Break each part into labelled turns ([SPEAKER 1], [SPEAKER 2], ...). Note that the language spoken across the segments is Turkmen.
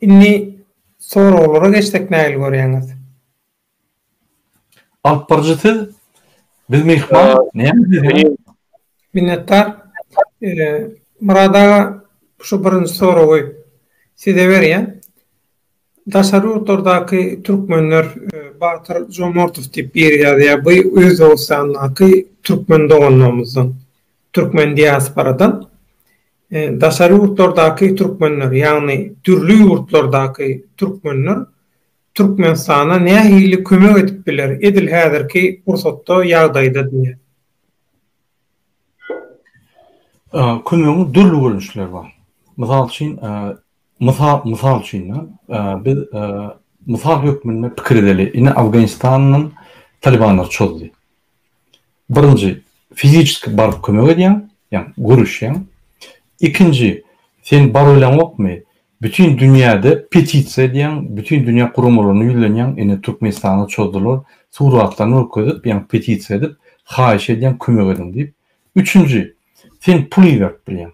[SPEAKER 1] Inni soralara geçtik näil görýäňiz?
[SPEAKER 2] Alyp barjyty biz mehman näme?
[SPEAKER 1] Minnettar. Murada şu birinci soru goýup size berýän. Daşary urtlardaky türkmenler Batyr Jomortov diýip berýär. Bu Özbegistandaky türkmen doganlarymyzdan, türkmen diasporadan. Daşary urtlardaky türkmenler, ýagny türlü urtlardaky türkmenler Türkmenistana nähili kömek edip biler. Edil häzirki fursatda ýagdaýda diýär.
[SPEAKER 2] Kömegin dürlü görünüşler var. Misal üçin, biz misal hökmünde pikir edeli. Ine Afganistanyň Talibanlar çözdi. Birinji, fiziki baryp kömek edýän, ýani görüşýän. İkinci, sen bar öýlenokmy? Bütün dünyada petisiya edýän, bütün dünya kurumlaryny ýülenýän, ine Türkmenistana çözdiler. Suratlaryny öküzüp, ýani petisiya edip, haýyş edýän kömek edin diýip. Üçüncü, sen pul berip bilýän.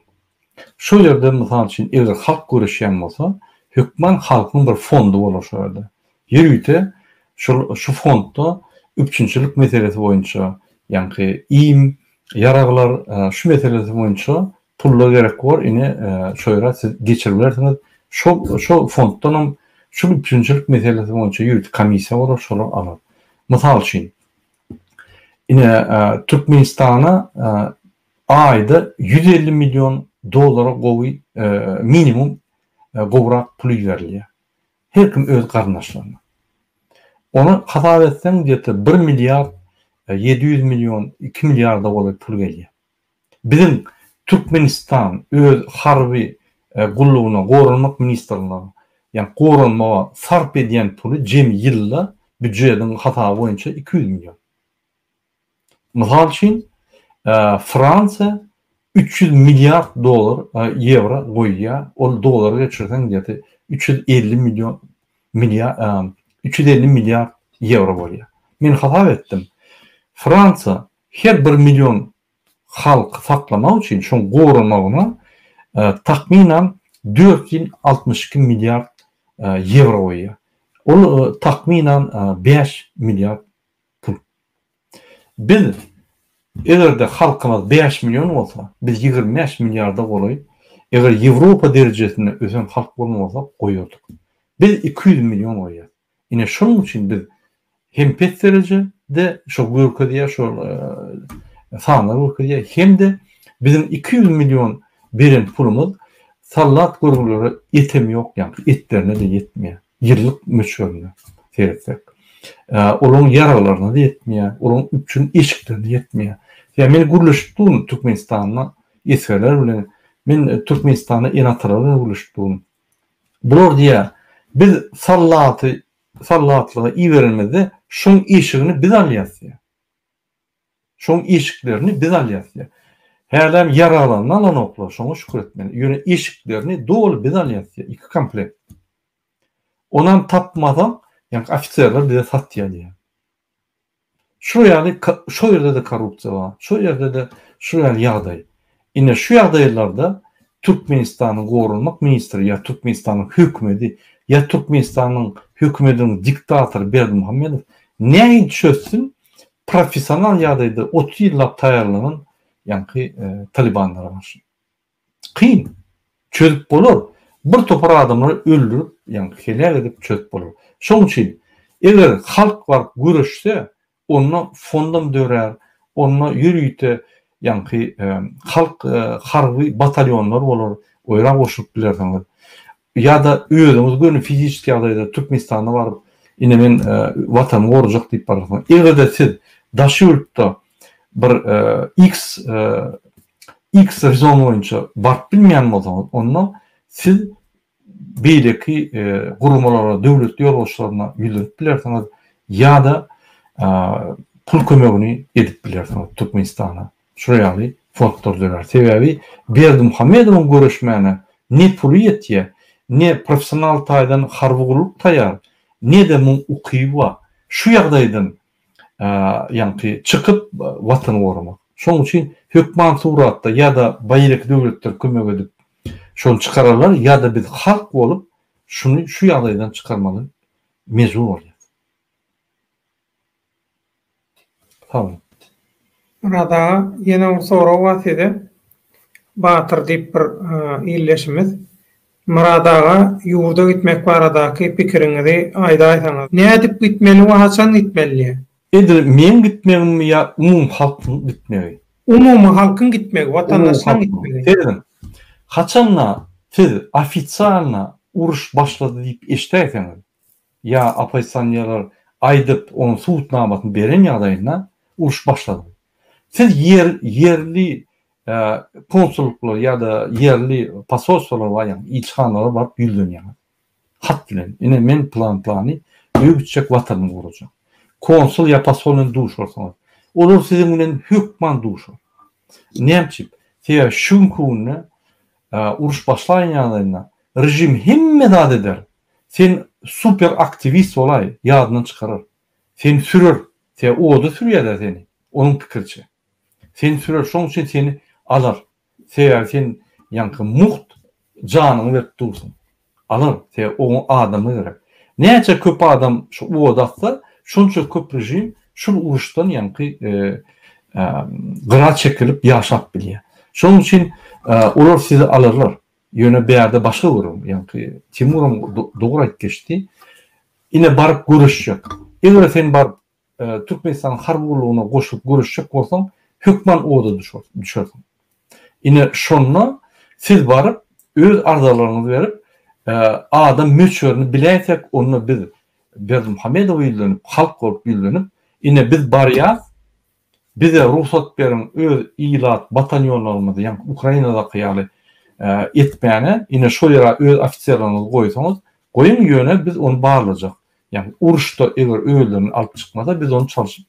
[SPEAKER 2] Şu ýerde misal üçin eger halk görüşýän bolsa, hökmen halkyň bir fondu bolar şu ýerde. Ýerüýte şu fondda üçünçilik meselesi boýunça, ýani iýim, ýaraglar şu meselesi boýunça pullar gerek var. Ine şu ýere siz geçirilersiňiz. Şu fonddan şu üçünçilik meselesi boýunça ýürüt komissiýa bolar, şolar alar. Misal üçin ine Türkmenistana ayda 150 milyon dolara gowy minimum gowrak pul berilýär. Her kim öz garnaşlaryna. Onu hasap etseň diýete 1 milyar 700 milyon 2 milyarda bolar pul gelýär. Bizim Türkmenistan öz harby gullugyna gorunmak ministrligiňe, ýani gorunmaga sarp edýän puly jemi ýylda büdjetiň hasaby boýunça 200 milyon. Misal üçin Fransa 300 milyar dolar euro goýýar. O dolara geçirsen diýeti 350 milyar euro bolýar. Men hasap etdim. Fransa her 1 milyon halk saklamak üçin şoň gorunmagyna tahminan 462 milyar euro goýýar. O tahminan 5 milyar pul. Biz eger de halkymyz 5 milyon bolsa, biz 25 milyarda goýup, eger Ýewropa derejesinde ösen halk bolmasa goýardyk. Biz 200 milyon goýýar. Ine şonuň üçin biz hem pet derejede şo görkezýär, şo sanlar görkezýär, hem de bizim 200 milyon beren pulumuz sallat gurulary etem ýok, ýani etlerine de ýetmeýär. Ýyllyk möçgörüne seretsek. Olaň yaraglaryna da ýetmeýär, olaň üçün eşiklerine ýetmeýär. Ya men guruluşdum Türkmenistanyna esgeler bilen, men Türkmenistanyna enatlarla guruluşdum. Bular diýär, biz sallatlyga iýerilmede şoň eşigini biz alýas. Şoň eşiklerini biz alýas. Häzir yaraglaryna alanoklar, şoňa şükür etmeli. Ýöne eşiklerini dolu biz alýas. Iki komplekt. Onan tapmadan, ýani ofisiýerler bize satýar diýär. Şu ýerde de korrupsiýa bar. Şu ýerde de şu ýagdaý. Ine şu ýagdaýlarda Türkmenistanyň gorunmak ministri ýa Türkmenistanyň hökümeti ýa Türkmenistanyň hökümetiniň diktatory Berdimuhammedow näme çözsün professional ýagdaýda 30 ýyllap taýýarlanan ýani Talibanlara garşy. Kyn çözüp bolar. Bir topar adamları öldürüp, ýani helak edip çözüp bolar. Şoň üçin eger halk bar görüşse, onu fondam dörer, onu ýürüýte, ýani halk harby batalyonlar bolar, oýra goşup bilerdiňiz. Ýa-da özüňiz görün fiziki ýagdaýda Türkmenistana baryp, ine men watan gorjak diýip barasyn. Eger de siz daşyurtda bir X rezon boýunça baryp bilmeýän bolsaňyz, onu siz beýleki gurumlara, döwlet ýolbaşçylaryna ýüzüp bilersiňiz, ýa-da pul kömegini edip bilersiňiz Türkmenistana. Şuraya faktorlar. Sebebi Berdimuhammedowyň görüşmäne ne pulu ýetýär, ne professional taýdan harby gurup taýar, ne de mun ukyba. Şu ýagdaýdan ýani çykyp watan gorumak. Şoň üçin hökman suratda ýa-da baýlak döwletler kömek edip şonu çıkararlar, ya da biz halk olup şunu şu ýagdaýdan çykarmaly, mecbur bolýar. Tamam.
[SPEAKER 1] Murada yine bir soru var edi. Batır diýip bir illeşimiz. Muradaga ýurda gitmek baradaky pikiriňizi aýda aýsaňyz. Nädip gitmeli we haçan gitmeli?
[SPEAKER 2] Edir men gitmegim ya umum halkyň gitmegi?
[SPEAKER 1] Umum halkyň gitmegi, watandaşlaryň gitmegi.
[SPEAKER 2] Dedim. Haçanla siz ofitsialna uruş başlady diýip eşitdiňiz. Ya apaýsanýalar aýdyp onu suwutnamasyny beren ýagdaýynda uruş başlady. Siz yerli konsulluklar ya da yerli pasolstwalar var, yani ilçhanlara barıp bildirýär. Hat bilen, ine men plany öýüçek watanyny gurajak. Konsul ya pasolun duş bolsaňyz. Olar siziň bilen hökman duşar. Näçip? Tiýa şunkuny uruş başlaýan ýagdaýynda rejim hemme dad eder. Sen super aktivist bolay, ýadyny çykarar. Sen sürür. Tiýa oda sürýär seni. Onun pikirçi. Sen sürür, şoň üçin seni alar. Sen ýanky muht janyny berip dursun. Alar. Tiýa o adamy gerek. Näçe köp adam şu odatda, şonça köp rejim şu uruşdan ýanky gyra çekilip ýaşap bilýär. Şoň üçin olar sizi alırlar. Ýöne bäde başga gurum, ýanky Timurum dogry aýtdyşdy. Ine barıp görüşjek. Eger sen barıp Türkmenistan harbuluğuna goşup görüşjek bolsaň, hökman oda düşersin. Ine şonla siz barıp öz arzalaryňyzy berip adam möçörüni biläsek, onu biz Berdimuhamedow ýylanyp, halk bolup ýylanyp, ine biz barýa bize ruhsat berin öz ilat batalyonlarymyzy, ýani Ukrainada ýaly etmäne, ine şol ýere öz ofisiýerlaryňyzy goýsaňyz, goýun ýöne biz onu barlajak. Yani uruşda eger öýlerini alıp çykmasa biz onu çalışıp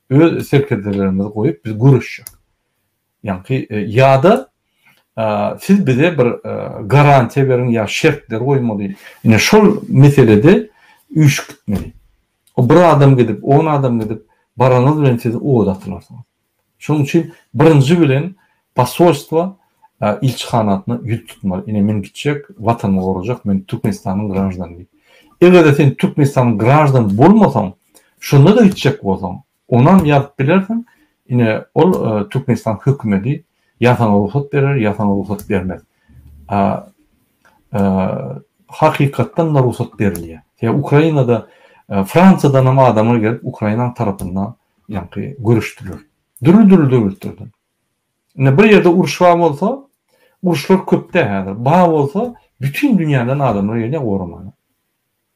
[SPEAKER 2] öz sekreterlerimizi goýup biz görüşjek. Yani ýa-da siz bize bir garantiýa berin ýa şertler goýmaly. Ine şol meselede üýş gitmeli. O bir adam gidip, 10 adam gidip baranyz bilen siz oda atlarsınız. Şoň üçin birinji bilen pasolstwa ilçhanatyny ýüt tutmaly. Ine men gitjek, watanyny gorajak, men Türkmenistanyň grajdanıyım. Eger sen Türkmenistan'ın grajdan bolmasaň, şonda da gitjek bolsaň, onan ýazyp bilersiň, ine ol Türkmenistan hökümeti ýa-da ruhsat berer, ýa-da ruhsat bermez. Hakykatdan da ruhsat berilýär. Ya Ukrainada Fransadan ama adamlar gelip Ukraina tarapyndan ýanky görüşdiler. Dürüldürdi. Ne bir ýerde uruş bolsa, uruşlar köpde häzir. Ba bolsa, bütün dünýäden adamlar ýene gormany.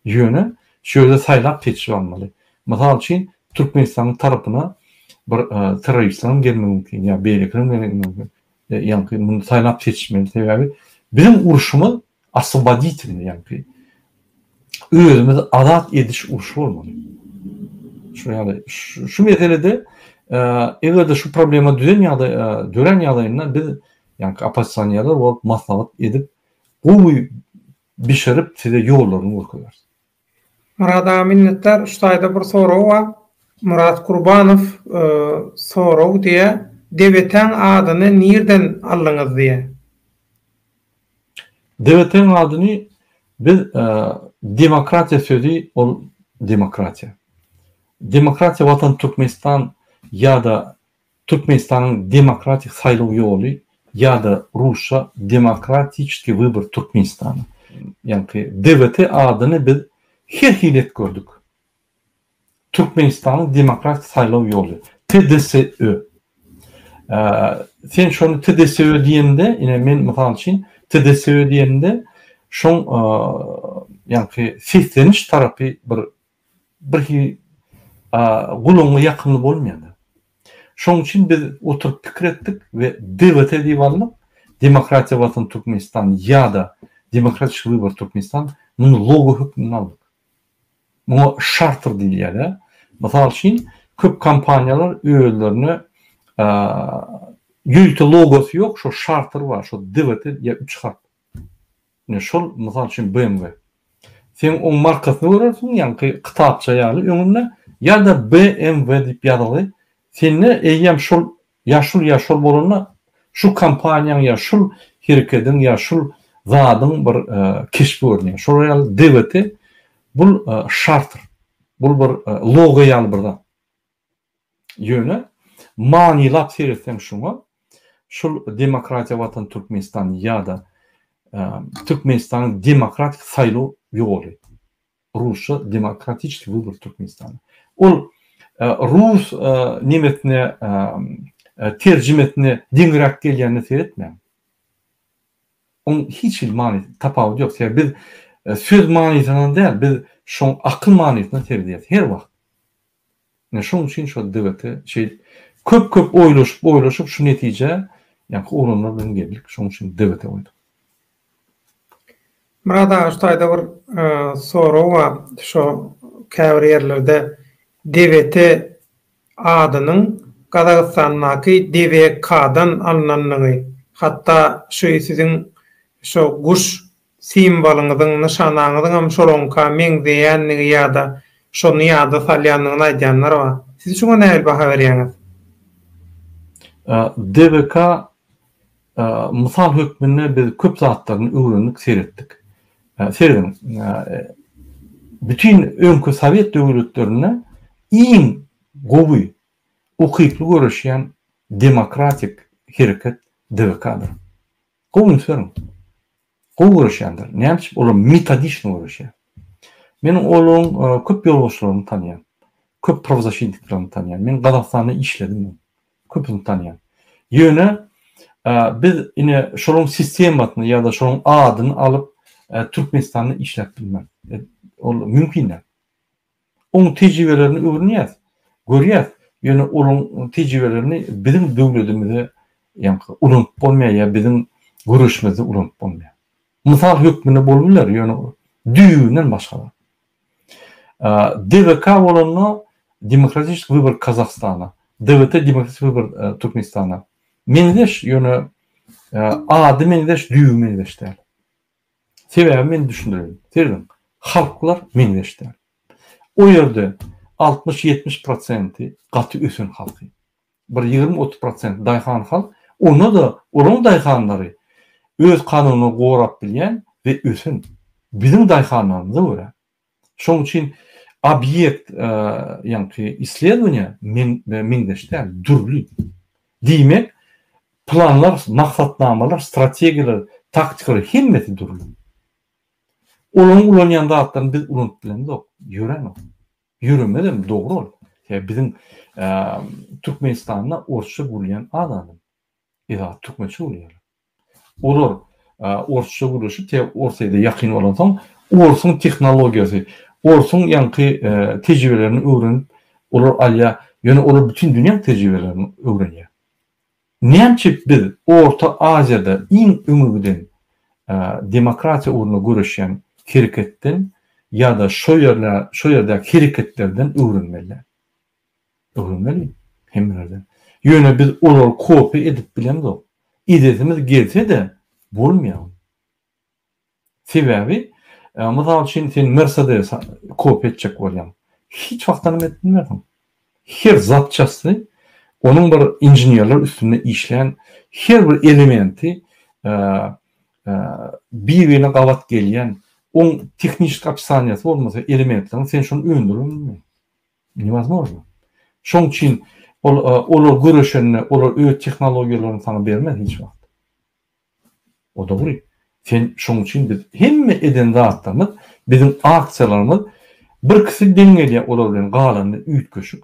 [SPEAKER 2] Ýöne şöyle saylap teçhir almaly. Mysal üçin Türkmenistan'ın tarapyna bir teröristlerin gelmegi mümkin, ya beýlekiň gelmegi mümkin. Ýanky bunu saylap teçmeli sebäbi bizim uruşumyz asybaditelni, ýanky özümüzi azat ediş uruşy bolmaly. Şu meselede egerde şu problema dören ýagdaýynda biz ýanky apasanýalar bolup maslahat edip gowy bişirip size ýollaryny görkezýär.
[SPEAKER 1] Murada minnetler, şu taýda bir soraw var. Murat Kurbanow soraw diye Deveten adyny nirden aldyňyz diye.
[SPEAKER 2] Deveten adyny biz demokratiýa sözi ol demokratiýa. Demokratiýa watan Türkmenistan ýa-da Türkmenistanyň demokratik saýlaw ýoly ýa-da Rusya demokratiçki wybor Türkmenistana. Yani DVT adyny biz her hilet gördük. Türkmenistanyň demokratik saýlaw ýoly. TDSÖ. Sen şonu TDSÖ diýende, ine men mysal üçin TDSÖ diýende şoň ýanky sesleniş tarapy bir gulunga ýakyn bolmaýar. Şoň üçin biz oturup pikir etdik we DVT diýip aldyk. Demokratiýa watan Türkmenistan ýa-da demokratik wybor Türkmenistan muny logo hökmüne aldyk. Muňa şartr diýilýär. Mysal üçin köp kampaniýalar öýlerini ýülte logosy ýok, şo şartr bar, şo DVT ýa 3 harf. Ne şol mysal üçin BMW. Sen o markasyny görersiň, ýanky kitapça ýaly öňünde ýa-da BMW diýip ýazyly. Seni eýem şol ýaşul bolana şu kampaniýaň ýa şul hereketiň ýa şul zadyň bir keşfi görnýär. Şol devleti bul şartır. Bul bir logo ýaly ýöne manylap seretsen şuňa şol demokratiýa watan Türkmenistan ýa-da Türkmenistanyň demokratik saýlaw ýoly. Rusça demokratik wybor Türkmenistan. Ol Rus nimetine tercümetine dingrek gelýänini seretmem. Onun hiç many tapawut ýok. Yani biz söz manysynyň däl, biz şoň akyl manysyny terdiýet her wagt. Ne şoň üçin şo devleti köp oýlaşyp şu netije ýa-ni ulanlar bilen geldik. Şoň üçin devlete oýdy.
[SPEAKER 1] Murad ağa şaýda bir soraw bar. Şo käbir ýerlerde devleti adynyň Gazagstandaky DVK-dan alınanlygy, hatta şu siziň şo guş simbolüňiziň nişanaňyzyň hem şolonka meňzeýänligi ýa-da şonu ýa-da salýanlygyny aýdýanlar bar. Siz şuňa näme baha berýäňiz?
[SPEAKER 2] DVK mysal hökmünde biz köp zatlaryny öwrendik, seretdik. Seredin, bütün öňkü Sowet döwletlerine iň gowy, ukyply görüşýän demokratik hereket DVK-dır. Gowy söýüň. Gowy görüşýändir. Näme olar metodичный görüşýär. Meniň oğlum köp ýolbaşçylaryny tanýan, köp pravzaşyntliklaryny tanýan. Men Gazagstanda işledim. Köpüni tanýan. Ýöne biz ine şolun sistematyny ýa-da şolun adyny alyp Türkmenistanyň işläp bilmem. Ol mümkin däl. Onuň tejribelerini öwrenýär, görýär. Ýöne onuň tejribelerini bizim döwletimize ýa-ni unutup bolmaýar, bizim görüşmemizi unutup bolmaýar. Mysal hökmüne bolmaýar, ýöne düýünden başga. DVK bolany Demokratik Wybor Kazakstana, DVT Demokratik Wybor Türkmenistana. Meňdeş ýöne ady meňdeş, düýü meňdeş däl. Sebäbi men düşündirin. Serdim. Halklar meňdeş däl. O ýerde 60-70% gaty ösün halky. Bir 20-30% daýhan halk, onu da onun daýhanlary öz kanunyny gorap bilýän we ösün. Bizim daýhanlarymyza görä. Şoň üçin obyekt ýa-ni isledowanja meňdeş däl, durly. Diýmek, planlar, maksatnamalar, strategiýalar, taktikler hemmeti durly. Onun ulanýan zatlaryny biz unutup bilendik. Ýören. Yürümedem doğru ol. Yani bizim Türkmenistan'da orçça gülýän adamım. Ya Türkmençe gülýär. Olur orçça gülüşip te orsaýda ýakyn bolansaň, orsuň tehnologiýasy, orsuň ýanky tejribelerini öwrenip, olar alýa, ýöne olar bütün dünýä tejribelerini öwrenýär. Näçe biz Orta Aziýada iň öňüden demokratiýa ugruna görüşýän hereketden ýa-da şo ýerdäki hereketlerden öwrenmeli. Öwrenmeli hemlerden. Ýöne biz olar kopy edip bilendik. İdetimiz gelse-de bolmaýar. Sebäbi, mysal üçin sen Mercedes kopy etjek bolýan. Hiç wagtdan etmedim. Her zatçasy, onun bir inženýerler üstünde işleyen her bir elementi bir-birine gabat gelýän, on teknik opsiýasy bolmasa elementlerini sen şonu öndürürmü? Невозможно. Şoň üçin olar görüşenine, olar öz tehnologiýalaryny sana bermez hiç wagt. O da buri. Sen şoň üçin biz hemme eden zatlarymyz, bizim aksiýalarymyz bir kisi deňgelýär olar bilen galany üýtgeşik.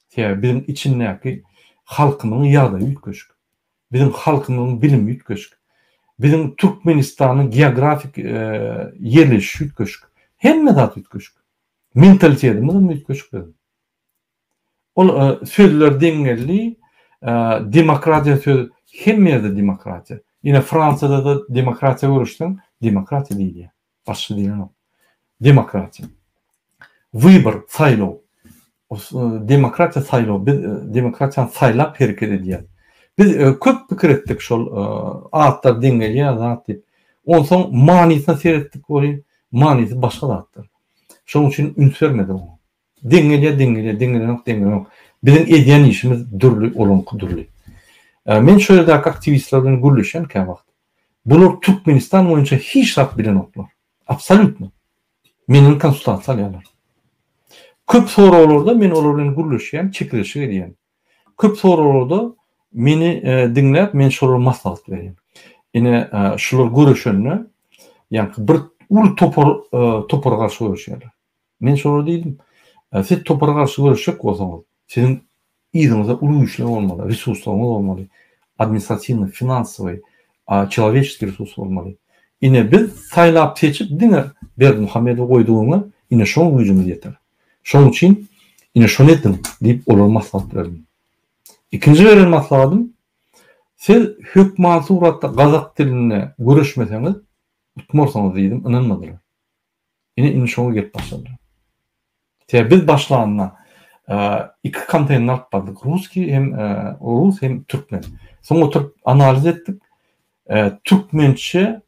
[SPEAKER 2] Sebäbi bizim içindäki halkynyň ýa-da üýtgeşik. Bizim halkynyň bilim üýtgeşik. Bizim Türkmenistanyň geografik ýerleşik üýtgeşik. Hemme zat üýtgeşik. Mentalitetimiz üýtgeşik. Ol sözler deňelli, demokratiýa söz, hemme ýerde demokratiýa. Ýene Fransada da demokratiýa görüşdiň, demokratiýa diýilýär. Başga diýilýär. Demokratiýa. Wybor, saýlaw. Demokratiýa saýlaw, biz demokratiýany saýlap hereket edýär. Biz köp pikir etdik şol atlar deňelýär zat diýip. Onsoň manysyna seretdik bolýar, manysy başga zatlar. Şoň üçin üns bermedi o. Deňelýär. Bizim edýän işimiz durly, olunky durly. Men şöyle de aktivistlerden gülüşen ke wagt. Bular Türkmenistan boyunca hiç zat bilen oklar. Absolutno. Menin konsultasiya alýarlar. Köp soralarda men olar bilen gürleşýän, çekilişi edýän. Köp soralarda meni dinläp, men şolara maslahat berýän. Ine şular görüşenni, ýani bir ul topar garşy görüşýärler. Men şolara diýdim, siz topar garşy görüşek bolsaňyz, sizin ýygyňyzda ulu işler bolmaly, resurslaryňyz bolmaly, administrativny, finansowy, человеческий resurs bolmaly. Ine biz saýlap seçip diňe Berdimuhammedow goýdugyny ine şoň güýjümiz ýeter. Şoň üçin ine şonu etdim diýip olar maslahat berdim. İkinci beren maslahatym, siz hökman suratda gazak diline görüşmeseňiz, tutmarsaňyz diýdim, inanmadylar. Ine şoňa gelip başladylar. Biz başlanana iki konteyner alıp bardyk. Rus hem Türkmen. Soňra oturup analiz etdik. Türkmençe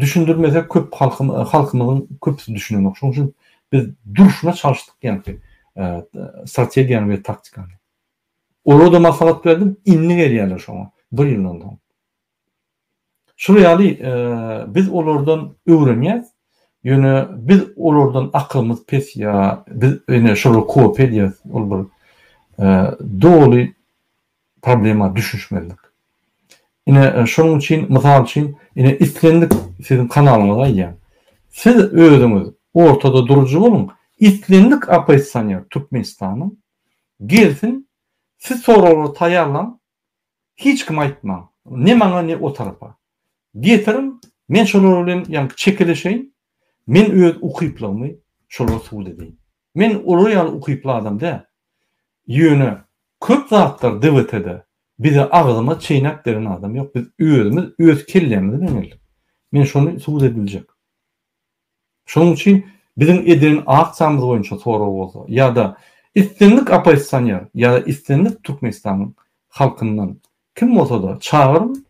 [SPEAKER 2] düşündürmese köp halkymyzyň köpüsi düşünýär. Şoň üçin biz duruşuna çalışdyk ýani strategiýany we taktikany. Olara da maslahat berdim, inli gelýärler şoňa. Bir ýyldan soň. Şurýaly biz olardan öwrenýäs. Ýöne biz olardan aklymyz pes ýa biz ene şolara kop edýäs. Ol bir doly problema düşüşmelik. Ine şonuň üçin, mysal üçin, ine islendik sizin kanalyňyza ýa. Siz özüňiz ortada durujy bolun. İslendik opozisiýonер Türkmenistanyň gelsin, siz soralar taýarlan, hiç kim aýtma. Ne maňa ne o tarafa. Getirin, men şolar bilen ýani çekilişeýin. Men öz ukyplarymy şolara suwd edeyim. Men uraýan ukykly adam da. Ýöne köp zatlar DWT-de bize agzyma çeýnäp beren adam ýok. Biz özümiz öz kellemizde bilemelik. Men şonu suwd ediljek. Şoň üçin bizim edilen akçamyz boýunça soraw bolsa ýa-da islendik opozisiýoner ýa-da islendik Türkmenistanyň halkyndan kim bolsa da çağırın.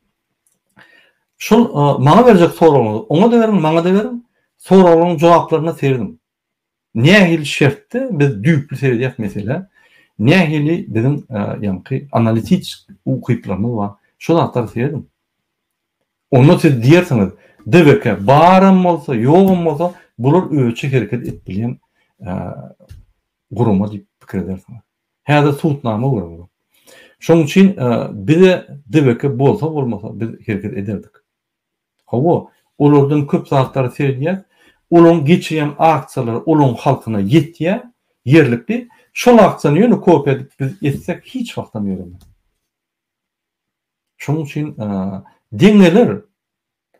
[SPEAKER 2] Şol maňa berjek sorawlaryňyzy oňa da berin, maňa da berin. Sorawlaryň jogaplaryna serdim. Nähili şertde biz düýpli serýär mesele. Nähili bizim ýani analitik ukyplarymyz bar. Şol atlar serdim. Onu siz diýersiňiz, DWK barym bolsa, ýogum bolsa, bular ölçü hereket etbilýän guruma diýip pikir edersiňiz. Häzir suwtnama guruma. Şoň üçin bize DWK bolsa bolmasa biz hereket ederdik. Hawa olardan köp zatlary serýär. Olaň geçýän aksiýalar olaň halkyna ýetýär, ýerlikli. Şol aksiýany ýöne kop edip biz etsek hiç wagtdan ýöremek. Şoň üçin deňeler,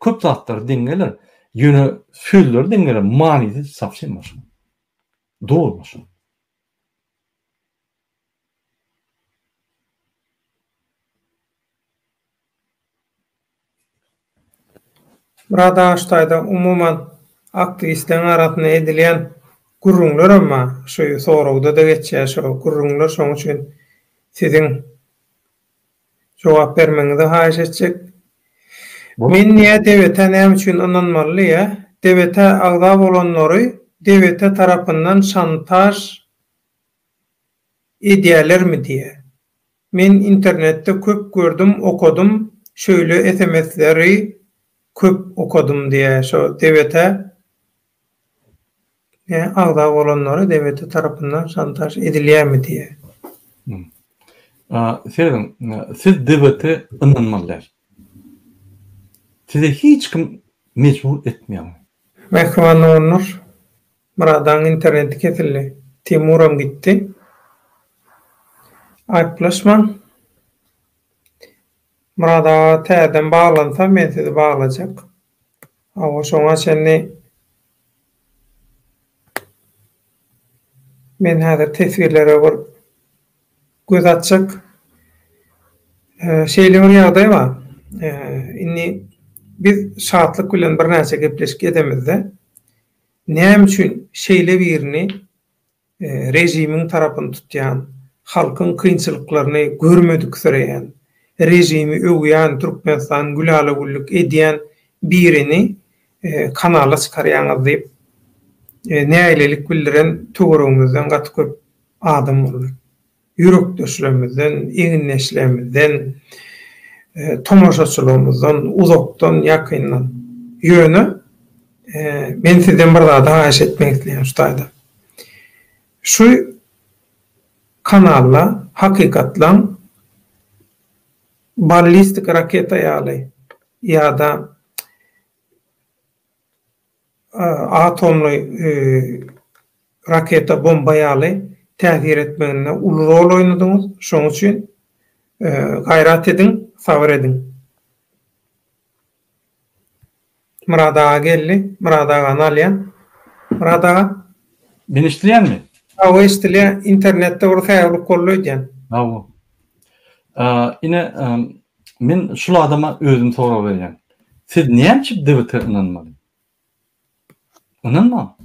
[SPEAKER 2] köp zatlar deňeler, ýöne sözler deňeler manysy sapşymaş. Doğrumaş.
[SPEAKER 1] Burada aştaýda umuman aktivistlerin arasyna edilýän gurrunlar ama şu sorawda da geçýär şu gurrunlar şoň üçin siziň jogap bermeňizi haýyş etjek. Men niýe DWT näme üçin inanmaly ýa? DWT agda bolanlary DWT tarapyndan şantaj edýärlermi diýe. Men internetde köp gördüm, okudum, şöyle SMS'leri köp okudum diye şu DWT agda bolanlary DWT tarapyndan şantaj edilýärmi diye.
[SPEAKER 2] Siz DWT inanmalylar. Size hiç kim mecbur etmeýär.
[SPEAKER 1] Mehman Onur Muradan interneti kesildi. Timuram gitti. Ayplaşman Murada täzeden bağlansa men sizi bağlajak. Awa şoňa seni men häzir tesbirlere bir göz atjak. Şeýle bir ýagdaý bar. Inni biz şatlyk bilen bir näçe gepleşik edemizde. Näme üçin şeýle birini rejimiň tarapyny tutýan, halkyň kynçylyklaryny görmedik süreýän, rejimi öwýän, Türkmenistan gülälegullyk edýän birini kanala çykarýaňyz diýip näýlelik bildiren töweregimizden gaty köp adam bolar. Ýürekdeşlerimizden, eginleşlerimizden, tomoşaçylygymyzdan, uzakdan, ýakyndan ýöne men sizden bir daha eş etmek isleýän şu taýda. Şu kanalla hakykatlan ballistik raketa ýaly ýa-da atomly raketa bomba ýaly täsir etmegine uly rol oýnadyňyz. Şoň üçin gaýrat edin, sabr edin. Murad ağa geldi. Murad ağa nalyan. Murad ağa.
[SPEAKER 2] Ben işleyen mi?
[SPEAKER 1] O işleyen internette orada hayırlık kolluydun.
[SPEAKER 2] Avu. Yine men şul adama özüm sorak berýän. Siz näçe devlete inanmaly? Inanma.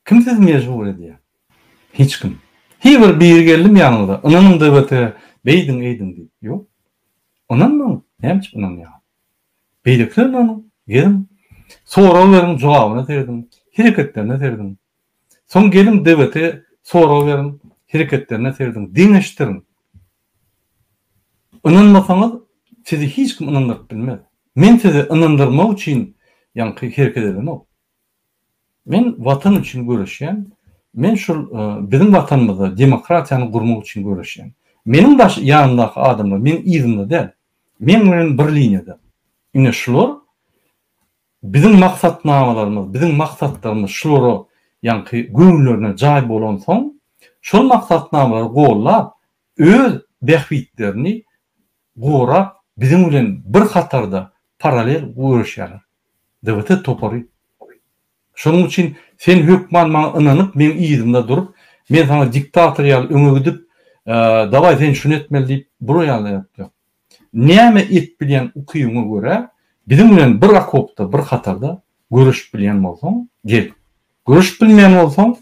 [SPEAKER 2] Kim siz mecbur edýär? Hiç kim. Hiçbir bir geldim ýanyňda. Inanyň devlete beýdin eýdin diýip. Ýok. Inanma. Näçe inanýar? Beýdikler inanyň. Gelin. Soraklaryň jogabyny terdim. Hereketlerine terdim. Son gelin devlete soraklaryň hereketlerine terdim. Diňeşdirin. Inanmasaňyz sizi hiç kim inandyryp bilmez. Men sizi inandyrmak üçin ýa-ni hereket edemok. Men watan üçin göreşýän, men şol bizim watanymyzda demokratiýany gurmak üçin göreşýän. Meniň baş ýanyndaky adamlar, men ýerinde däl. Men bilen bir liniýada. Ine şular bizim maksatnamalarymyz, bizim maksatlarymyz şolary ýa-ni göňüllerine jaý bolan soň, şol maksatnamalary gollap, öz behbitlerini gorap, bizim bilen bir hatarda paralel görüşýärler. Devlete topary. Şonuň üçin sen hökman maňa inanyp, men ýerinde durup, men sana diktator ýaly öňe gidip, "Daway sen şunu etmeli" diýip buraýarlar. Näme et bilýän ukyýyňa görä, bizim bilen bir akopda, bir hatarda görüşüp bilýän bolsaň, gel. Görüşüp bilmeýän bolsaň,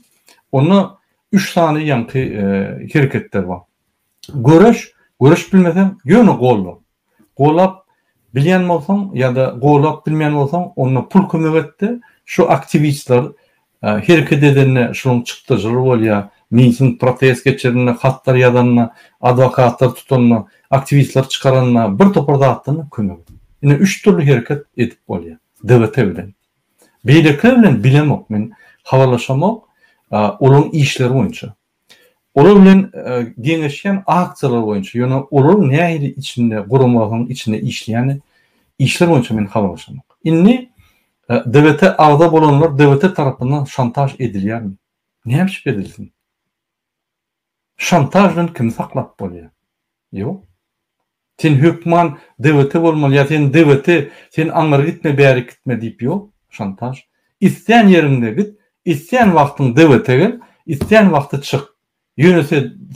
[SPEAKER 2] onu 3 tane ýa-ni hereketler bar. Görüş bilmesen ýöne golla. Gollap bilýän bolsaň ýa-da gollap bilmeýän bolsaň, onu pul kömek etdi. Şu aktivistler hereket edenine şunun çykdyjyly bolýar, misin protest geçirine, hatlar ýazanna, adwokatlar tutanna, aktivistler çıkaranna, bir toparda atdyna kömek. Ine 3 türlü hereket edip bolýar. Devlete bilen. Beýlekler bilen bilemok, men habarlaşamok, olaryň işleri boýunça. Olar bilen geňeşýän aksiýalar boýunça, ýöne olar nähili içinde, guramagyň içinde işleýän işler boýunça men habarlaşamok. Inni devlete ağda bolanlar devlete tarapyndan şantaj edilýärmi? Näme edilsin? Şantajdan kim saklap bolýar? Ýok. Sen hökman devlete bolmaly, ýa sen devlete sen aňyr gitme, bäri gitme diýip ýok. Şantaj. İsteýän ýerinde git, isteýän wagtyň devlete gel, isteýän wagty çyk. Ýöne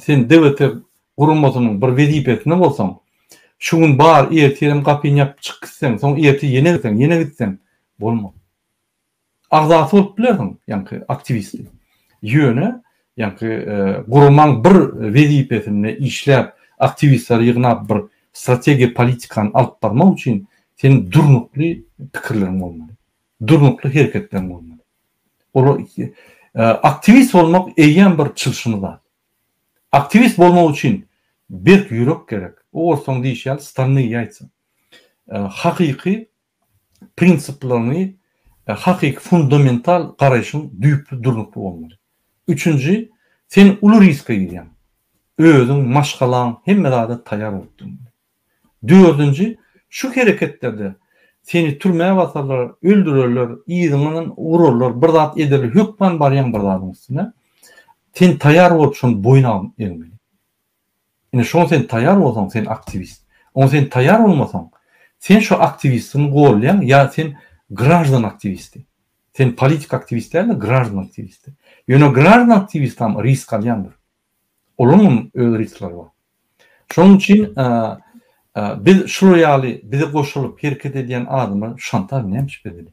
[SPEAKER 2] sen devlete gurulmasynyň bir wezipetinde bolsaň, şuň bar erterim gapyny ýap çyk gitsen, soň erti ýene gitsen bolmaz. Agzasy bolup bilersiň, ýa-ni aktivisti. Ýöne, ýa-ni gurulmaň bir wezipetinde işläp, aktivistler ýygnap bir strategiýa politikany alyp barmak üçin senin durnukly pikirleriň bolmaly. Durnukly hereketlerin bolmaly. Olar aktivist bolmak eýen bir çylşyny. Aktivist bolmak üçin bir ýürek gerek. O ortaň diýişýär, Stalin ýaýtsy. Hakyky prinsiplaryny, hakyky fundamental garaşyň düýüp durnukly bolmaly. Üçüncü, sen uly riske girýän. Özüň maşgalan hemme zada taýýar bolýar. Dördüncü, şu hereketlerde seni türmäge basarlar, öldürürler, ýygynyň urarlar, bir zat ederler, hökman barýan bir zatyň üstüne. Sen taýýar bolup şonu boyuna egmeli. Ine şonu sen taýýar bolsaň, sen aktivist. Onu sen taýýar bolmasaň, sen şu aktivistini gollayan, ya sen grajdan aktivisti. Sen politik aktivist değil, grajdan aktivisti. Ýöne grajdan aktivist ham risk alýandyr. Olumlu öz riskleri var. Şoň üçin biz şu ýaly bize goşulyp hereket edýän adamlar şantaj näme bedeli?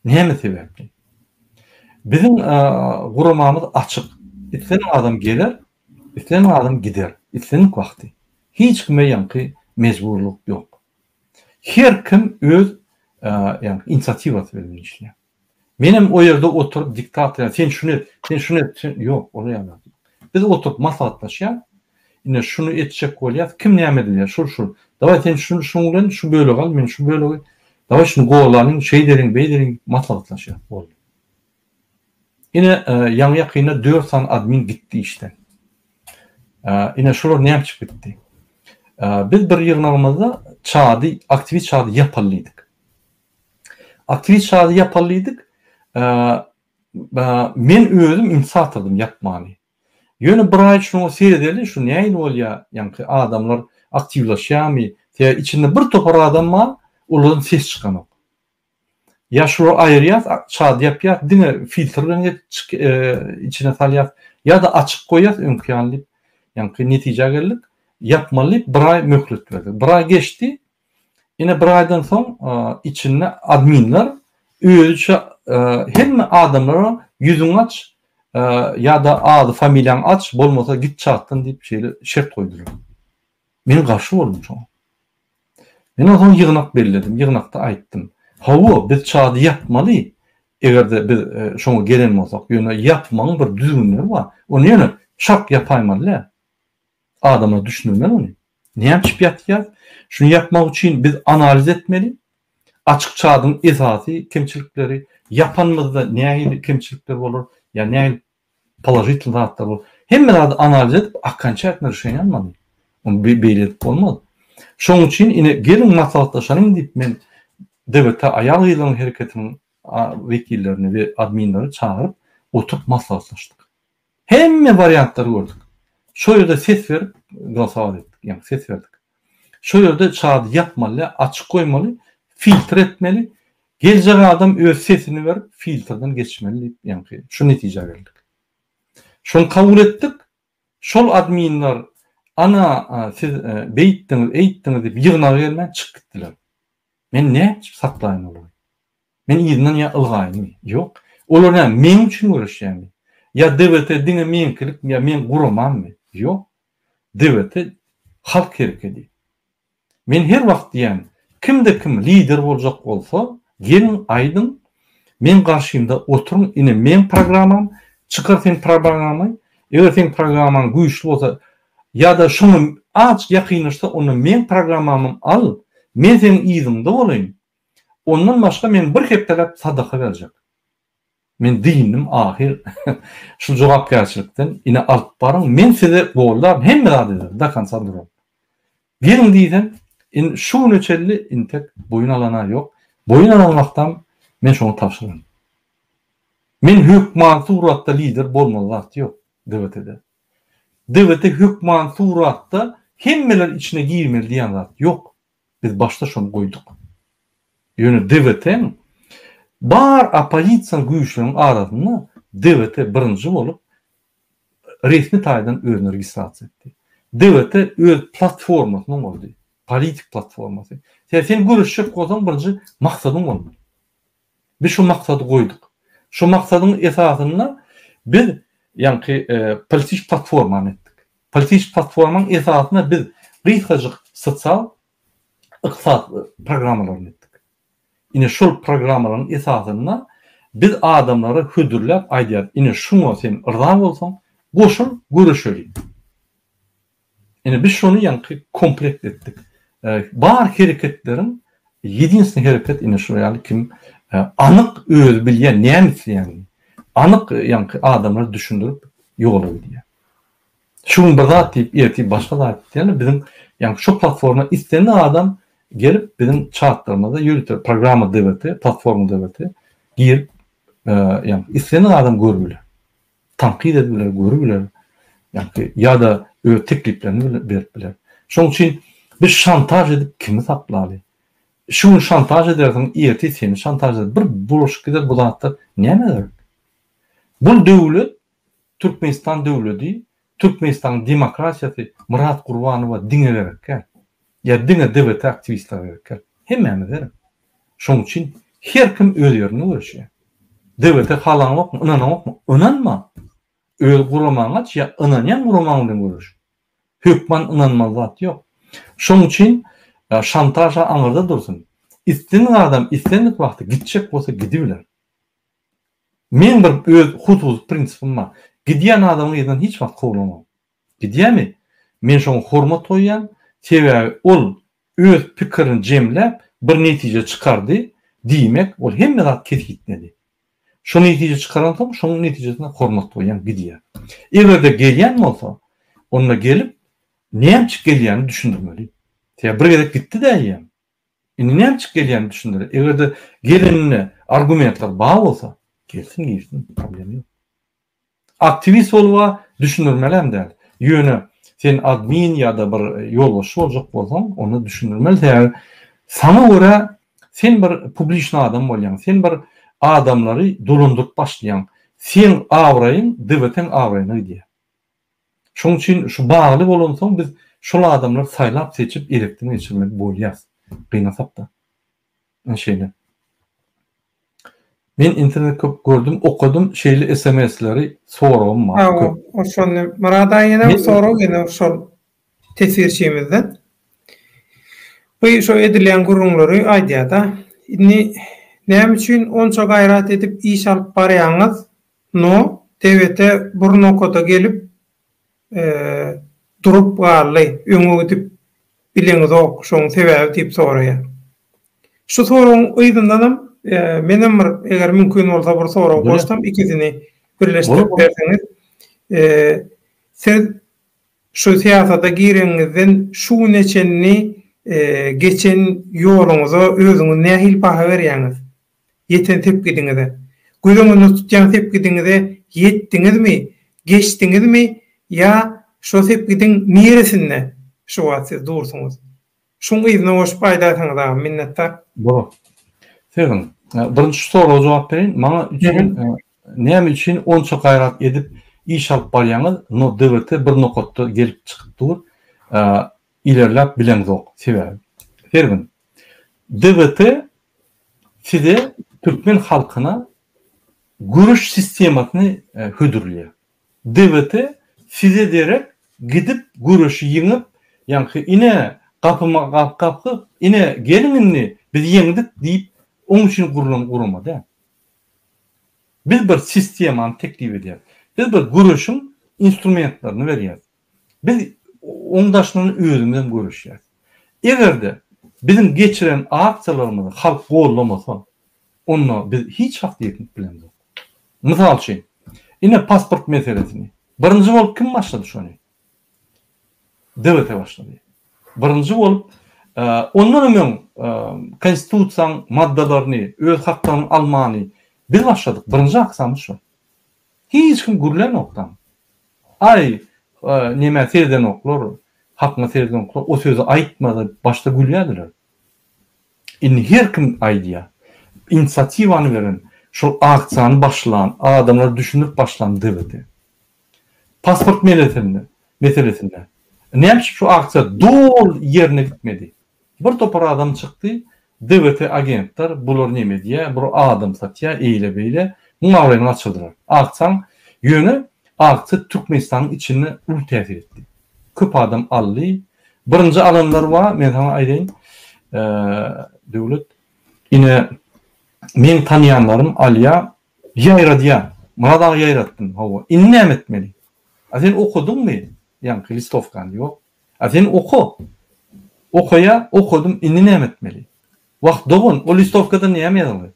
[SPEAKER 2] Näme sebäpli? Bizim guramamız açyk. Isleň adam geler, isleň adam gider. Isleň wagty. Hiç kime ýa-ni mejburluk ýok. Her kim öz ýa-ni inisiatiwasy bilen işleýär. Menim o ýerde oturup diktator, sen şunu ýok, ola ýalmaz. Biz oturup maslahatlaşýar. ine şunu etjek bolýar, kim näme edýär, şu. Dawa sen şunu bilen şu böyle gal, men şu böyle. Dawa şunu goýlanyň şeýderiň, beýderiň maslahatlaşýar boldy. Ine ýa ýakyna 4 san admin gitdi işden. Ine şolar näme çykyp gitdi? Biz bir ýygnamyzda çady, aktivist çady ýapallydyk. Aktivist çady ýapallydyk. Men özüm imza atyrdım ýapmany. Ýöne bir ay şunu seýredeli, şu näme bolýar? Ýa-ni adamlar aktivlaşýarmy? Ýa içinde bir topar adam bar, olaryň ses çykanok. Ya şunu aýyrýar, çady ýapýar, diňe filtrlerini içine salýar, ya da açyk goýar, öňkänli. Ýa-ni netije geldik. Yapmaly bir ay möhlet berdi. Bir ay geçti. Yine bir aydan soň içinde adminler özü hemme adamlara yüzüň aç ya da ady familýaň aç, bolmasa git çatdyn diýip şeýle şert goýdular. Men garşy boldum şoňa. Men oňa ýygnak berledim, ýygnakda aýtdym. Hawa biz çady ýapmaly. Egerde biz şoňa gelen bolsak, ýöne ýapmaň bir düzgünleri bar. Onu ýöne şak ýapaýmaly. Adama düşünürmen onu. Näme çyp ýatýar? Şunu yapmak için biz analiz etmeli. Açık çağdın esasy kemçilikleri, yapanmızda näme kemçilikler bolur, ya näme pozitiv zatlar bolur. Hemmeleri analiz edip akança etmeli almaly. Onu beýledip bolmaz. Şoň üçin ine gelin maslahatlaşanyň diýip men dewlete aýal ýylyň hereketiniň wekillerini we adminleri çağırıp oturup maslahatlaşdyk. Hemme variantları gördük. Şu ýerde ses verip glasawat etdik. Yani ses verdik. Şu ýerde çağdy yapmaly, açyk goýmaly, filtre etmeli. Geljek adam öz sesini verip filtreden geçmeli. Yani şu netije geldik. Şonu kabul etdik. Şol adminler ana siz beýtdiňiz, eýtdiňiz diýip ýygna gelmän çykyp gitdiler. Men näme saklaýyn olar? Men ýygynyň ýa ylgaýmy? Ýok. Olar näme men üçin görüşýärmi? Ya devlete diňe menkilik ya men guramammy? Ýok. Devlete halk hereketi. Men her wagt diýen, kimde kim lider boljak bolsa, gelin aýdyn, men garşymda oturun, ine men programam, çykar sen programamy, eger sen programaň güýçli bolsa, ya da şunu aç ýakynyşda onu men programamym al, men senin ýygyňda bolayım. Ondan başga men bir hepdelep sadaka berjek. Men dinim ahir şu jogapkärçilikden ine alyp barın, men size gollar hemme rady da kansa durum. Birin diýden in şu nöçelli intek boyun alana yok. Boyun almaktan men şonu tapşyrym. Men hökman suratda lider bolmaly zat yok devletede. Devlete hökman suratda hemmeler içine girmeli diýen zat yok. Biz başta şonu goýduk. Ýöne devleten bar opozisiýa güýçleriň arasynda devlete birinji bolup resmi taýdan özüni registrasiýa etdi. Devlete öz platformasyny boldy. Politik platformasy. Sen görüşjek bolsaň birinji maksadyň bolmaly. Biz şu maksady goýduk. Şu maksadyň esasynda biz ýa-ni politik platforma etdik. Politik platformaň esasynda biz gysalyk sosial ykdysat programmalaryny etdik. Ine şol programmalaryň esasynda biz adamlara hödürläp aýdýar. Ine şuňa sen ırza bolsaň, goşul görüşelim. Ine biz şonu ýa-ni komplekt etdik. Bar hereketleriň ýedinsi hereket ine şu ýaly kim anyk öz bilýän näme ýani. Anyk ýa-ni adamlar düşündirip ýol edýär. Şunu bir zat diýip ýeti başga zat diýeni bizim ýa-ni şu platforma istenen adam gelip bizim chatlarymyzda ýürütür programma devleti, platforma devleti girip ýa-ni istenen adam görüler. Tanqid ediler, görüler. Ýa-ni ya da öz tekliplerini beripler. Şoň üçin biz şantaj edip kimi saklaly? Şunu şantaj edersen ýeti seni şantaj edip bir buluşyk gider bu zatda näme? Bu döwlet Türkmenistan döwleti, Türkmenistan demokrasiýasy Murat Gurbanowa diňe berek. Ya diňe devlet aktivistler berek. Hemme berek. Şoň üçin her kim öz ýerine görüşýär. Devlete halanmak, inanmak, inanma. Öz guramaňa ya inanýan guramaň bilen görüş. Hökman inanmaz zat ýok. Şoň üçin şantaja aňyrda dursun. İstenen adam istenlik wagty gitjek bolsa gidibiler. Men bir öz husus prinsipim bar. Gidýän adamy ýerden hiç wagt gowlamam. Gidýärmi? men şoňa hormat goýýan, sebäbi ol öz pikirini jemläp bir netije çykardy diýmek, ol hemme zat kesgitmedi. Şo netije çykaran soň şoň netijesine hormat goýan gidýär. Egerde gelýän bolsa, onda gelip näçe gelýäni düşündirmeli. Sebäbi bir gerek gitdi diýýär. Indi näçe gelýäni düşündir. Egerde gelenine argumentler bağ bolsa, gelsin girsin, problemi yok. Aktivist olma düşünürmelem der. Yönü sen admin ya da bir yolbaşı olacak bolsan onu düşünürmeli der. Sana göre sen bir publişni adam bolýan, sen bir adamları dolandyryp başlayan, sen awraýyn, dewletiň awraýyny diýär. Şoň üçin şu bagly bolansoň biz şol adamlar saýlap seçip elekden geçirmek bolýar. Gynasap da. Şeýle. Men internet köp gördüm, okudum şeyli SMS'leri soragym bar.
[SPEAKER 1] O şonu Murada ýene sorag ýene şol tesirçimizden. Bu şo edilen gurunlary aýdýar-da. Indi näme üçin onça gaýrat edip iş alyp barýaňyz? No, devlete burun okada gelip durup garly, öňe gidip bileňiz ok, şoň sebäbi diýip soraýar. Şu soragyň öýdündanam menem bir eger mümkin bolsa bir sorag goşdum, ikisini birleşdirip berseňiz. Siz şu siyasata gireňizden şu neçenni geçen ýoluňyza özüňiz nähil baha berýäňiz? Yeten tepkidiňize. Gözüňizi tutýan tepkidiňize ýetdiňizmi, geçdiňizmi ya şu tepkidiň neresinde şu wagt siz dursunuz? Şoň ýyzyna hoş paýdasaňyz da minnettar.
[SPEAKER 2] Bu. Sevgili. Birinci soruga jogap berin. Maňa üçin näme üçin onça gaýrat edip iş alyp barýaňyz, no devlete bir nokatda gelip çykypdyr. İlerläp bilen zok. Sebäbi. Sevgili. Devlete size Türkmen halkyna görüş sistemasyny hödürlýär. Devlete size derek gidip görüşi ýeňip, ýa-ni ine kapıma kapıp ine gelinini biz yeňdik diýip onun üçin gurulan da. Biz bir sistemany teklip edýär. Biz bir görüşün instrumentlaryny berýär. Biz oňdaşlaryny özümizden görüşýär. Egerde bizim geçiren aksiýalarymyzy halk gollamasa, onu biz hiç hak diýip bilendik. Mysal üçin, ine pasport meselesini birinji bolup kim başlady şonu? Devlet başlady. Birinji bolup ondan öňe konstitusiýaň maddalaryny, öz haklaryny almany biz başladyk. Birinji aksamy şu. Hiç kim gürlen okdan. Ay näme serden oklar, hakma serden oklar, o sözü aýtmady, başda gülýärdiler. Indi her kim aýdýar. İnisiativany beren, şol aksiýany başlan, adamlar düşünüp başlan devleti. Pasport meselesinde. Näme şu aksiýa dol ýerine gitmedi. Bir topar adam çykdy, devlete agentler bular näme diýär, bir adam satýar, eýle beýle, muňa açyldylar. Aksiýaň ýöne aksiýa Türkmenistanyň içine ul täsir etdi. Köp adam aldy. Birinji alanlar bar, men sana aýdaýyn. Döwlet ine men tanıyanlarım alya ýaýradýar. Murada ýaýratdym. Hawa innem etmeli. Sen okudun mu? Yani Kristovkan yok. Sen oku. Okuya okudum innem etmeli. Wagt dogun o listovkada näme ýazyldy?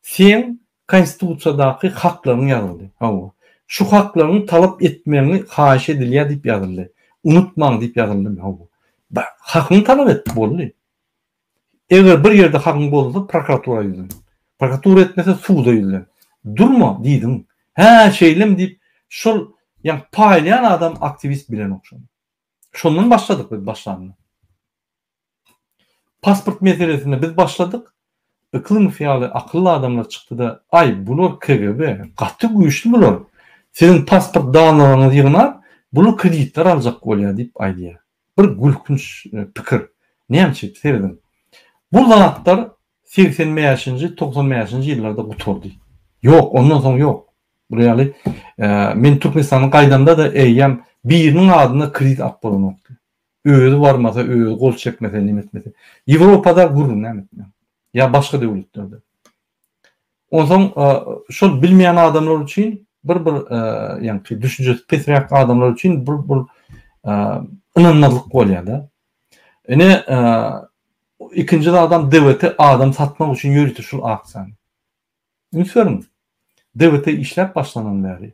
[SPEAKER 2] Sen konstitusiýadaky haklaryň ýazyldy. Hawa. Şu haklaryny talap etmeňi haýyş edilýär diýip ýazyldy. Unutmaň diýip ýazyldy. Hawa. Hakyny talap et boldy. Eger bir ýerde hakyň bolsa prokuratura ýüzünden. Prokuratura etmese suda ýüzünden. Durma diýdim. Ha şeýlem diýip şol ýa paýlayan adam aktivist bilen okşan. Şondan başladyk biz başlanma. Pasport meselesinde biz başladık. Iklim fiýaly akıllı adamlar çykdy da ay bular KGB gaty güýçlü bular. Sizin pasport dağlaryňyzy ýygynar, bular kreditler aljak bolýar diýip aýdýar. Bir gülkünç pikir. Näme çekdirdim? Bu zanatlar 80-nji, 90-nji ýyllarda guturdy. Yok, ondan soň yok. Buraya men Türkmenistanyň gaýdanda da eýem biriniň adyna kredit alyp bolanokdy. Özü barmasa, özü gol çekmese, nimetmese. Ýewropada gurun näme? Ya başga döwletlerde. Ondan şol bilmeýän adamlar üçin bir ýani düşünjesi pesrek adamlar üçin bir inanmazlyk bolýar da. Ene ikinji adam devlete adam satmak üçin ýöretýär şol aksiýany. Ünsörün devlete işlep başlanan bäri.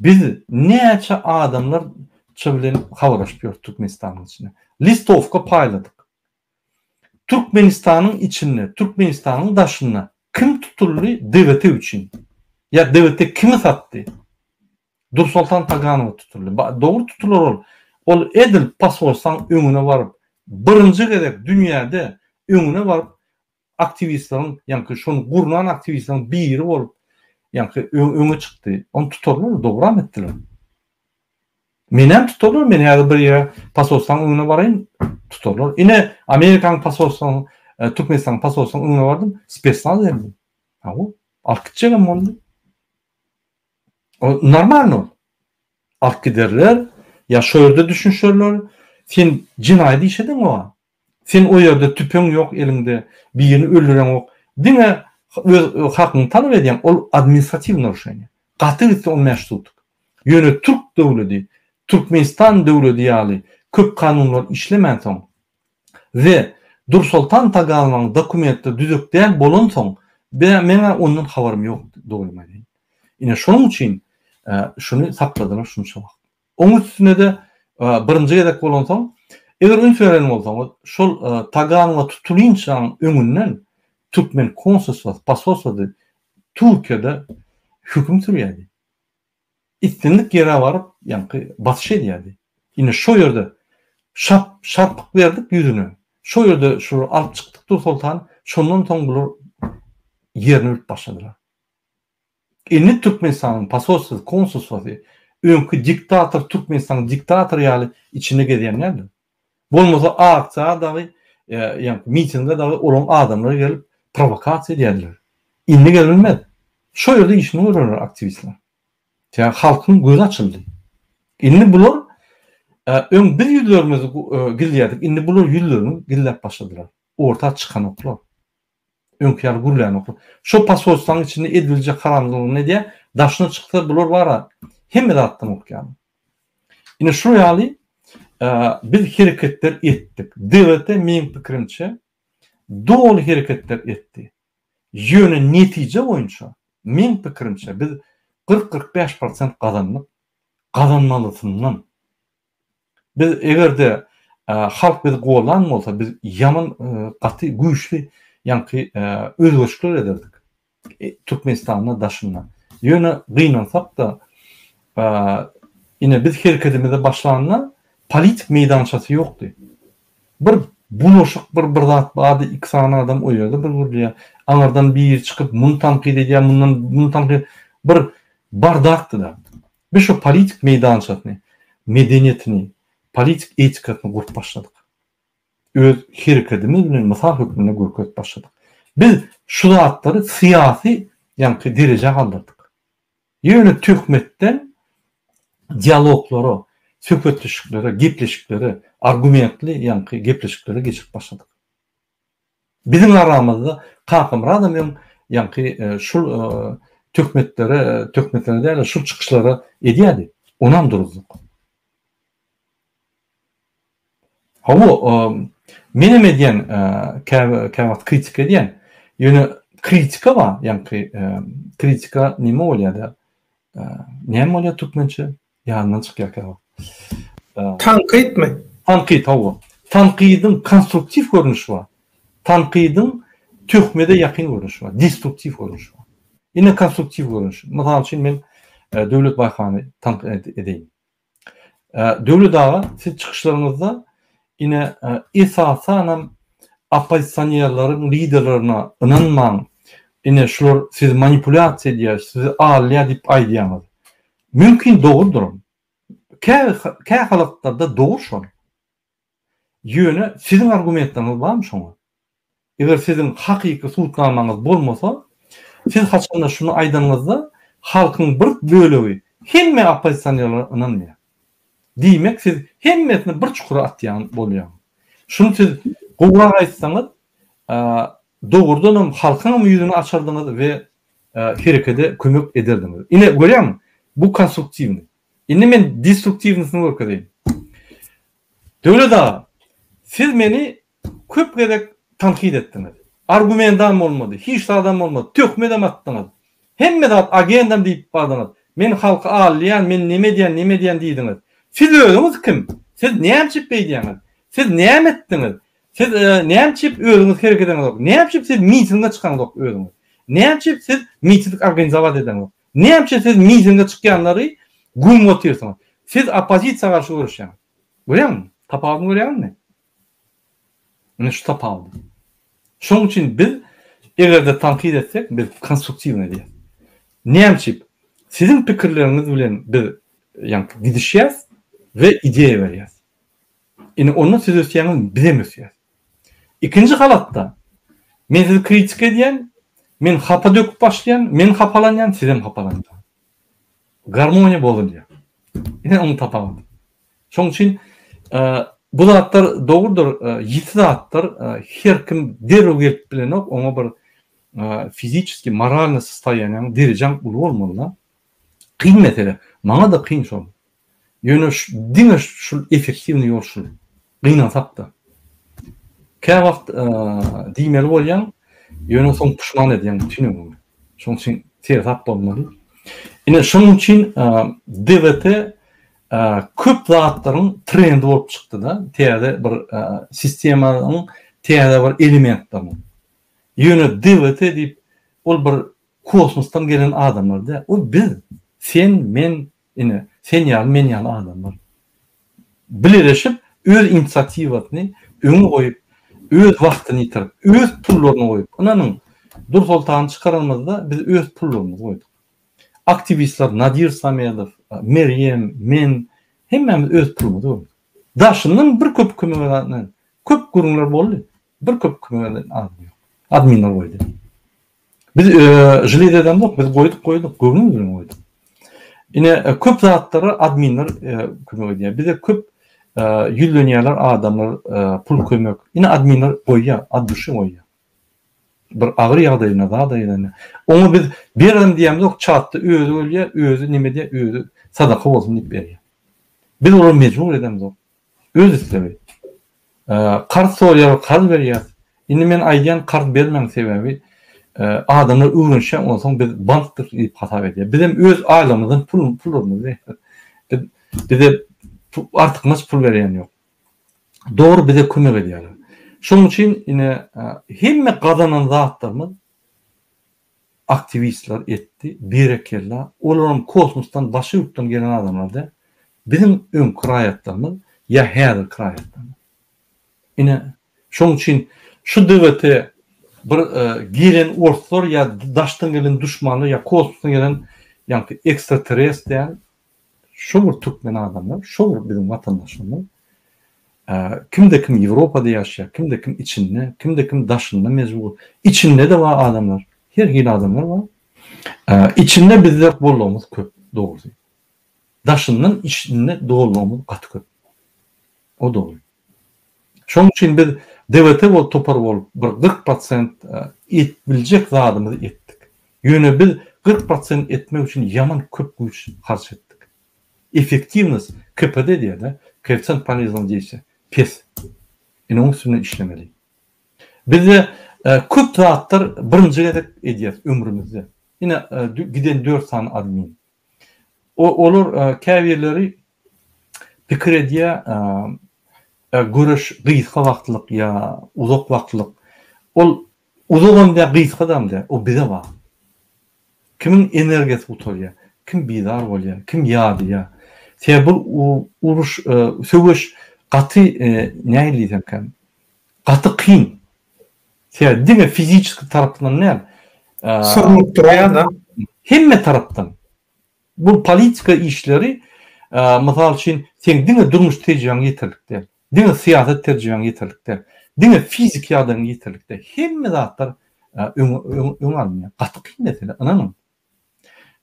[SPEAKER 2] Biz näçe adamlar bilen habarlaşyp ýördik Türkmenistanyň içine. Listovka paýladyk. Türkmenistanyň içinde, Türkmenistanyň daşyna kim tutuldy devlete üçin? Ya devlete kimi satdy? Nursultan Taganow tutuldy. Dogry tutulur ol. Ol edil pasolsan öňüne baryp, birinji gerek dünýäde öňüne baryp aktivistleriň, ýa-ni şonu gurnan aktivistleriň biri bolup, ýa-ni öňe çykdy. Onu tutarlar, dogram etdiler. Menem tutarlar, men häzir bir ýere pasolsan öňüne baraýyn, tutarlar. Ine Amerikan pasolsan, Türkmenistan pasolsan öňüne bardym, spesnaz berdim. Ha bu alkytjagam boldy. O normal ol. Alk giderler, ya şu yerde düşünşörler, sen cinayet işledin o. Sen o yerde tüpün yok elinde, birini öldüren yok. Dine hakkını tanı ediyen, o administrativ naruşanya. Katılırsa o meşrutluk. Yönü Türk devleti, Türkmenistan devleti yali, köp kanunlar işlemen son. Ve Nursultan Taganowyň dokumentleri düzük değil bolon son, mene onun havarım yok doğrumaydı. Yine şunun için şunu sakladılar, şunu çalak. Onun üstüne de birinci gerek bolan son, eger ünsören bolsa, şol Taganowa tutulýançaň öňünden Türkmen konsulsat, pasolsady Türkiýede hüküm sürýärdi. İttinlik ýere baryp, ýa-ni batyş edýärdi. Ine şo ýerde şarpyk berdik ýüzüne. Şo ýerde şu alyp çykdyk Nursultan, şondan soň bular ýerini bilip başladylar. Indi Türkmenistanyň pasolsat, konsulsaty öňkü diktator, Türkmenistanyň diktator ýaly içine gedýänler. Bolmasa akça dagy, ýa-ni mitingde dagy olan adamlar gelip provokasiýa edýärler. Indi gelmedi. Şo ýerde işini görýär aktivistler. Ýa halkyň gözi açyldy. Indi bular öň bir ýüzlerimizi gilýärdik. Indi bular ýüzlerini gillep başladylar. Orta çykan oklar. Öňkär gurlan oklar. Şo pasolstanyň içinde ediljek haramlygyny ne diýe? Daşyna çykdy, bular bara hemme de atdan okýan. Ine şu ýaly biz hereketler etdik. Devlete meň pikirimçe dogry hereketler etdi. Ýöne netije boýunça meň pikirimçe biz 40-45% kazandık. Kazanmalısından. Biz egerde halk bizi golan bolsa biz yaman gaty güýçli ýa-ni özgörüşler ederdik. Türkmenistanyň daşyna. Ýöne gynansak da ine biz hereketimize başlananda politik meydançasy ýokdy. Bir bulaşık bir zat bady, iki sana adam o ýerde bir gurulýa. Aňardan bir çykyp muny tanqid edýär, muny tanqid bir bardakdy da. Biz şu politik meydançasyny, medeniýetini, politik etikatyny gurup başladyk. Öz hereketimiz bilen mysal hökmüne gurkup başladyk. Biz şu zatlary syýasy ýa-ni derejä galdyrdyk. Ýöne töhmetden dialoglary, söhbetleşikleri, gepleşikleri, argumentli ýa-ni gepleşikleri geçip başladyk. Bizim aramızda kakımra da men ýa-ni şu töhmetlere däl, şu çykyşlara edýärdi. Onam durduk. Hawa menem edýän käwat kritik edýän. Ýöne kritika ba, ýa-ni kritika nime bolýar? Näme bolýar türkmençe? Ýandan çykýar käwat.
[SPEAKER 1] Tankit mi?
[SPEAKER 2] Tankit hawa. Tankidiň konstruktiv görnüşi bar. Tankidiň töhmede ýakyn görnüşi bar, destruktiv görnüşi bar. Ine konstruktiv görnüş. Mysal üçin men döwlet baýhany tankit edeyim. Döwlet daga siz çykyşlaryňyzda ine esasan opozisiýonlaryň liderlerine inanmaň. Ine şular siz manipulasiýa edýär, siz alýa diýip aýdýarlar. Mümkin dogrudur. Kä halyklarda dogry şol. Ýöne sizin argumentleriniz barmy şoňa? Eger sizin hakyky suwtnamaňyz bolmasa, siz haçanda şunu aýdanyňyzda halkyň bir bölegi hemme opozisiýonlara inanmaýar. Diýmek siz hemmesini bir çukura atýan bolýar. Şunu siz gowrak aýtsaňyz, dogrudan halkyň ýüzüni açardyňyz we herekete kömek ederdiňiz. Ine görýärmi? Bu konstruktivni. Ine men destruktivnisini görkezeyim. Döyle da siz meni köp gerek tankit ettiniz. Argumentam olmadı, hiç adam olmadı, tökmedem attınız. Hemme de agendam deyip bardınız. Men halkı ağlayan, men neme diyen diydiniz. Siz öldünüz kim? Siz neyemçip beydiyeniz? Siz neyem ettiniz? Siz neyemçip öldünüz hareket ediniz? Neyemçip siz mitinge çıkanız öldünüz? Neyemçip siz miting organizavat ediniz? Neyemçip siz mitinge çıkanları güm otuyorsunuz? Siz opozisiya karşı görüşüyorsunuz. Görüyor musun? Tapağını görüyor musun? Ne şu tapağını. Şunun için biz eğer de tankit etsek biz konstruktif ne diye. Neyemçip sizin fikirleriniz bilen bir yani gidişiyaz ve ideya veriyaz. Yani onu siz ösüyanız bilemiyorsunuz. İkinci halatta men sizi kritik ediyen, men hapa döküp başlayan, men hapalanyan, sizem hapalanyan. Garmonya bozuluyor. Yine onu tapamadım. Şunun için bu zatlar doğrudur. Yiti zatlar her kim derhal gelip bilen ok, ona bir fiziki, moralny sostoyaniň derejem ulu bolmaly. Kıyın mesele. Bana da kıyın şol. Ýöne diňe şul efektivni ýol şul. Kıynasak da. Kä wagt diýmeli bolýan, ýöne soň puşman edýän tüňüm. Şoň üçin terap bolmaly. Ine şoň üçin DVT köp zatlaryň trendi bolup çykdy da. Täze bir sistemanyň täze bir elementdami. Ýöne DVT diýip ol bir kosmosdan gelen adamlar da. O biz, sen, men, ine sen ýaly, men ýaly adamlar. Birleşip öz inisiatiwatyny öňe goýup, öz wagtyny ýitirip, öz pullaryny goýup, onanyň dur soltany çykaralmazda biz öz pullarymyzy goýduk. Aktivistler Nadir Samedow, Meryem, men hemmemiz öz pulumyzy goýduk. Daşyndan bir köp kömeglerden, köp gurumlar boldy. Bir köp kömeglerden adminler goýdy. Biz jyly edem yok, biz goýduk, göwnüň bilen goýduk. Ine köp zatlary adminler kömek edýär. Bize köp ýüllenýärler adamlar pul kömek. Ine adminler goýýar, addyşy goýýar. Bir agyr ýagdaýyna da ýa-da. Onu biz berem diýämiz ok, çatdy, özü ölýär, özü nime diýär, özü sadaka bolsun diýip berýär. Biz onu mecbur edemiz ok. Öz islebi. Kart sorýar, kart berýär. Ine men aýdýan kart bermeň sebebi adamlar öwrenşe, ondan soň biz bankdyr diýip hasap edýär. Bizim öz aýlamyzyň pullarymyzy bize artık pul berýän ýok. Dogry bize kömek edýärler. Şoň üçin ine hemme gazanan zatlarymyz aktivistler etdi, berekeler, olaryň kosmosdan başga ýurtdan gelen adamlar da bizim öň kiraýatlarymyz ýa häzir kiraýatlarymyz. Ine şoň üçin şu DVT bir gelen orklar ýa daşdan gelen düşmany ýa kosmosdan gelen ýa-ni ekstraterrestriýal şu bir türkmen adamlar, şu bir bizim vatandaşlarymyz kimde kim Ýewropada ýaşaýar, kimde kim içinde, kimde kim daşynda mezbur. İçinde de var adamlar. Her hili adamlar var. İçinde bizler bolmamız köp, doğru. Daşyndan içinde dolmamız gaty köp. O doğru. Şoň üçin biz DVT bol topar bolup bir 40% etbiljek zadymyzy etdik. Ýöne biz 40% etmek üçin ýaman köp güýç harç etdik. Efektivnis KPD diýär, koeffisient panelizm diýse, pes. Ine oň üstüne işlemeli. Bizde köp zatlar birinji gedek edýär ömrümizde. Ine giden 4 san admin. Olar käbirleri pikir edýär, görüş gysga wagtlyk ýa uzak wagtlyk. Ol uzaganda gysga damda, o bize bar. Kimin energiýasy gutarýar, kim bizar bolýar, kim ýadyýar. Bu uruş, söwüş gaty näme diýsem kan? Gaty kyn. Diňe fiziki tarapdan näme?
[SPEAKER 1] Sorumluluk durýar da.
[SPEAKER 2] Hemme tarapdan. Bu politika işleri, mysal üçin sen diňe durmuş tejribeň ýeterlikde, diňe siýasat tejribeň ýeterlikde, diňe fizik ýagdaýyň ýeterlikde. Hemme zatlar öň almaýar. Gaty kyn mesele, ananyň.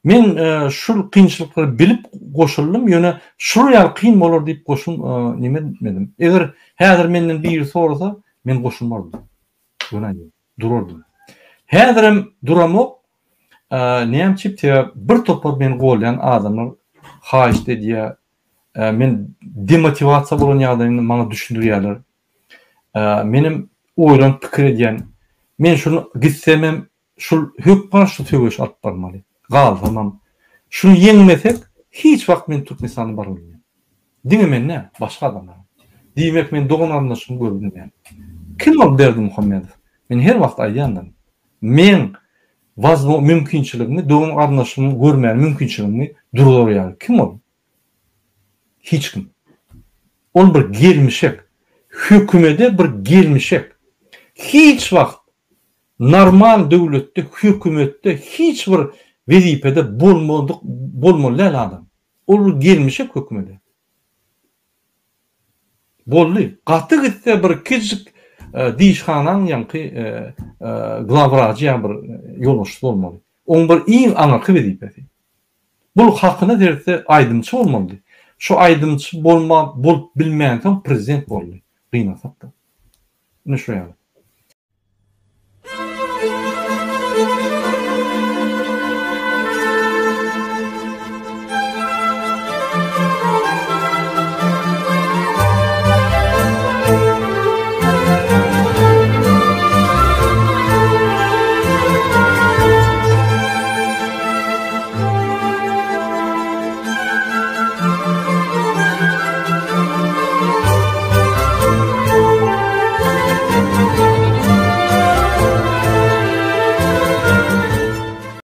[SPEAKER 2] Men şu kynçylyklary bilip goşuldum, ýöne şur ýaly kyn bolar diýip goşum nime etmedim. Eger häzir menden biri sorsa, men goşulmardym. Ýöne durardym. Häzirim duramok, näme çipte bir topar men golyan adamlar haýyş diýär, men demotivasiya bolan ýagdaýyny maňa düşündirýärler. Menim oýlan pikir edýän, men şunu gitsemem şul hök başly tögeş alyp barmaly. Galzamam. Şunu ýeňmesek hiç wagt men Türkmenistany barmaly. Diňe ne? Başga adamlar. Diýmek men dogan anlaşymy gördüm yani. Kim ol Berdi Muhammedow? Men her wagt aýdýandym. Men wazno mümkinçiligini, dogan anlaşymy görmän mümkinçiligini durulýar. Kim ol? Hiç kim. Ol bir gelmişek. Hükümede bir gelmişek. Hiç wagt normal döwletde, hükümetde hiç bir wezipede bolmaly adam. Ol gelmişek hükümede. Bolly. Gaty gitse bir kiçik diýişxanaň ýa-ni glavraçy ýa bir ýolbaşçy bolmaly. Oň bir iň aňaky wezipesi. Bul hakyna derse aýdymçy bolmaly. Şu aýdymçy bolup bilmeýän prezident boldy. Gynasakda. Ne şu ýaly.